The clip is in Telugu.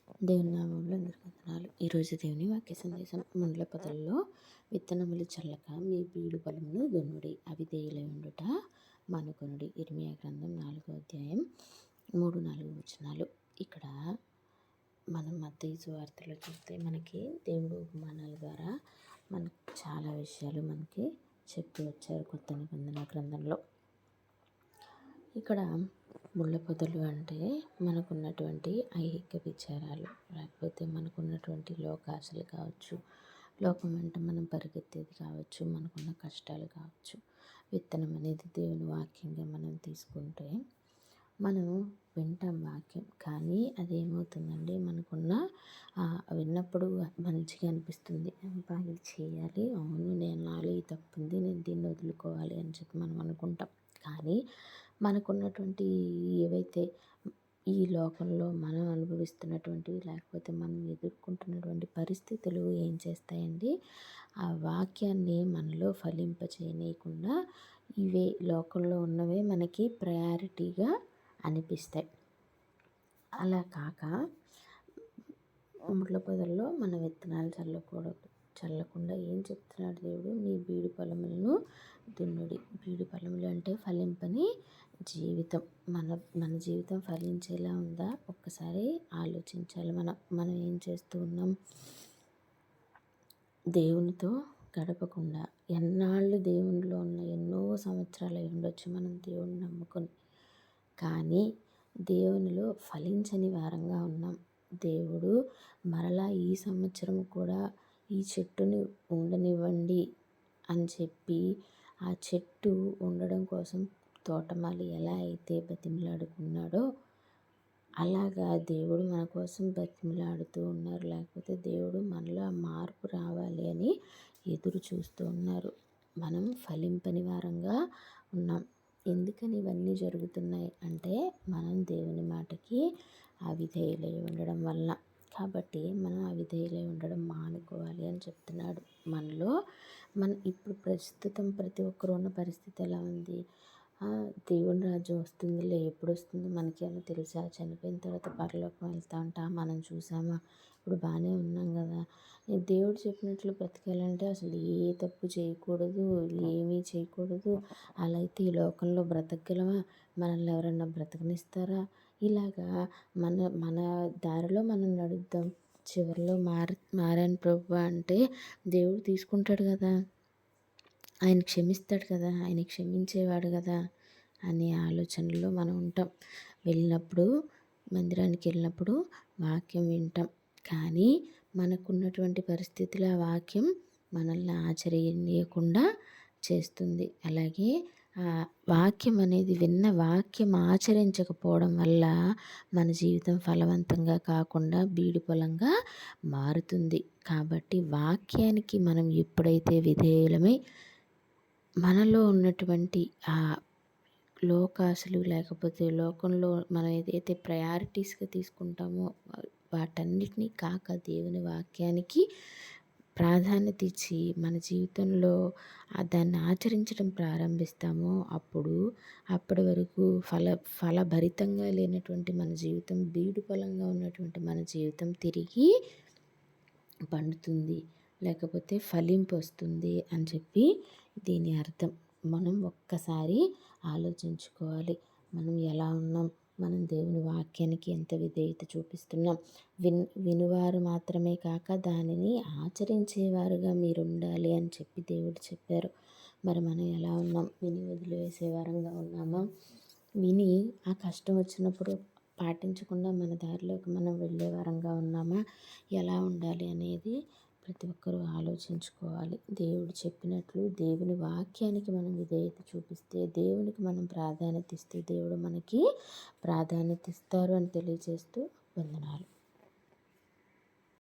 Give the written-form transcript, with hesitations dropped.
దేవుని నామంలో అందరికీ వందనాలు. ఈరోజు దేవుని వాక్య సందేశం. ముండ్ల పొదల్లో విత్తనములు చల్లక మీ బీడు పొలమును దున్నుడి, అవిధేయులై ఉండుట మానుకొనుడి. ఇర్మీయా గ్రంథం 4వ అధ్యాయం 3-4 వచనాలు. ఇక్కడ మనం మత్తయి సువార్తలో చూస్తే మనకి దేవుడు ఉపమానాల ద్వారా మనకు చాలా విషయాలు మనకి చెప్పి వచ్చారు కొత్త నిబంధన గ్రంథంలో. ఇక్కడ ముళ్ళ పొదలు అంటే మనకున్నటువంటి ఐహిక విచారాలు, లేకపోతే మనకున్నటువంటి లోకాశలు కావచ్చు, లోకం అంటే మనం పరిగెత్తేది కావచ్చు, మనకున్న కష్టాలు కావచ్చు. విత్తనం అనేది దేవుని వాక్యంగా మనం తీసుకుంటే మనం వింటాం వాక్యం, కానీ అదేమవుతుందండి, మనకున్న విన్నప్పుడు మంచిగా అనిపిస్తుంది. ఇది చేయాలి, అవును నాలో ఈ తప్పు ఉంది, నేను దీన్ని వదులుకోవాలి అని చెప్పి మనం అనుకుంటాం. కానీ మనకున్నటువంటి ఏవైతే ఈ లోకంలో మనం అనుభవిస్తున్నటువంటివి, లేకపోతే మనం ఎదుర్కొంటున్నటువంటి పరిస్థితులు ఏం చేస్తాయండి, ఆ వాక్యాన్ని మనలో ఫలింపచేయనీయకుండా ఇవే లోకంలో ఉన్నవే మనకి ప్రయారిటీగా అనిపిస్తాయి. అలా కాక ముళ్ళ పొదల్లో మన విత్తనాలు చల్లకుండా ఏం చెప్తున్నాడు దేవుడు, మీ బీడు పొలములను దున్నుడి. బీడు పొలములు అంటే ఫలింపని జీవితం. మన జీవితం ఫలించేలా ఉందా ఒక్కసారి ఆలోచించాలి. మనం ఏం చేస్తూ ఉన్నాం, దేవునితో గడపకుండా ఎన్నాళ్ళు దేవునిలో ఉన్న ఎన్నో సంవత్సరాలు అయి ఉండొచ్చు మనం దేవుని నమ్ముకొని, కానీ దేవునిలో ఫలించని వారంగా ఉన్నాం. దేవుడు మరలా ఈ సంవత్సరం కూడా ఈ చెట్టుని ఉండనివ్వండి అని చెప్పి ఆ చెట్టు ఉండడం కోసం తోటమాలి ఎలా అయితే బతిమలాడుకున్నాడో అలాగా దేవుడు మన కోసం బతిమలాడుతూ ఉన్నారు. లేకపోతే దేవుడు మనలో మార్పు రావాలి అని ఎదురు చూస్తూ ఉన్నారు. మనం ఫలింపని వారంగా ఉన్నాం. ఎందుకని ఇవన్నీ జరుగుతున్నాయి అంటే మనం దేవుని మాటకి అవిధేయులై ఉండడం వల్ల. కాబట్టి మనం అవిధేయులై ఉండడం మానుకోవాలి అని చెప్తున్నాడు. ఇప్పుడు ప్రస్తుతం ప్రతి ఒక్కరు ఉన్న పరిస్థితి ఎలా ఉంది, దేవుని రాజ్యం వస్తుందిలే, ఎప్పుడు వస్తుందో మనకేమో తెలుసా, చనిపోయిన తర్వాత పరలోకం వెళ్తా ఉంటా, మనం చూసామా, ఇప్పుడు బాగానే ఉన్నాం కదా, దేవుడు చెప్పినట్లు బ్రతకాలంటే అసలు ఏ తప్పు చేయకూడదు, ఏమీ చేయకూడదు, అలా అయితే ఈ లోకంలో బ్రతకగలమా, మనల్ని ఎవరన్నా బ్రతకనిస్తారా, ఇలాగా మన దారిలో మనం నడుద్దాం, చివరిలో మారాను ప్రభు అంటే దేవుడు తీసుకుంటాడు కదా, ఆయన క్షమిస్తాడు కదా, ఆయన క్షమించేవాడు కదా అనే ఆలోచనలో మనం ఉంటాం. మందిరానికి వెళ్ళినప్పుడు వాక్యం వింటాం, కానీ మనకున్నటువంటి పరిస్థితులు ఆ వాక్యం మనల్ని ఆచరించకుండా చేస్తుంది. అలాగే ఆ వాక్యం అనేది విన్న వాక్యం ఆచరించకపోవడం వల్ల మన జీవితం ఫలవంతంగా కాకుండా బీడు పొలంగా మారుతుంది. కాబట్టి వాక్యానికి మనం ఎప్పుడైతే విధేయులమై మనలో ఉన్నటువంటి ఆ లోకాశలు, లేకపోతే లోకంలో మనం ఏదైతే ప్రయారిటీస్గా తీసుకుంటామో వాటన్నిటినీ కాక దేవుని వాక్యానికి ప్రాధాన్యత ఇచ్చి మన జీవితంలో దాన్ని ఆచరించడం ప్రారంభిస్తామో అప్పటి వరకు ఫలభరితంగా లేనటువంటి మన జీవితం, బీడు పొలంగా ఉన్నటువంటి మన జీవితం తిరిగి పండుతుంది, లేకపోతే ఫలింపు వస్తుంది అని చెప్పి దీని అర్థం. మనం ఒక్కసారి ఆలోచించుకోవాలి, మనం ఎలా ఉన్నాం, మనం దేవుని వాక్యానికి ఎంత విధేయత చూపిస్తున్నాం. వినువారు మాత్రమే కాక దానిని ఆచరించేవారుగా మీరు ఉండాలి అని చెప్పి దేవుడు చెప్పారు. మరి మనం ఎలా ఉన్నాం, విని వదిలివేసే వారంగా ఉన్నామా, విని ఆ కష్టం వచ్చినప్పుడు పాటించకుండా మన దారిలోకి మనం వెళ్ళే వారంగా ఉన్నామా, ఎలా ఉండాలి అనేది ప్రతి ఒక్కరూ ఆలోచించుకోవాలి. దేవుడు చెప్పినట్లు దేవుని వాక్యానికి మనం విధేయత చూపిస్తే, దేవునికి మనం ప్రాధాన్యత ఇస్తే దేవుడు మనకి ప్రాధాన్యత ఇస్తారు అని తెలియజేస్తూ వందనాలు.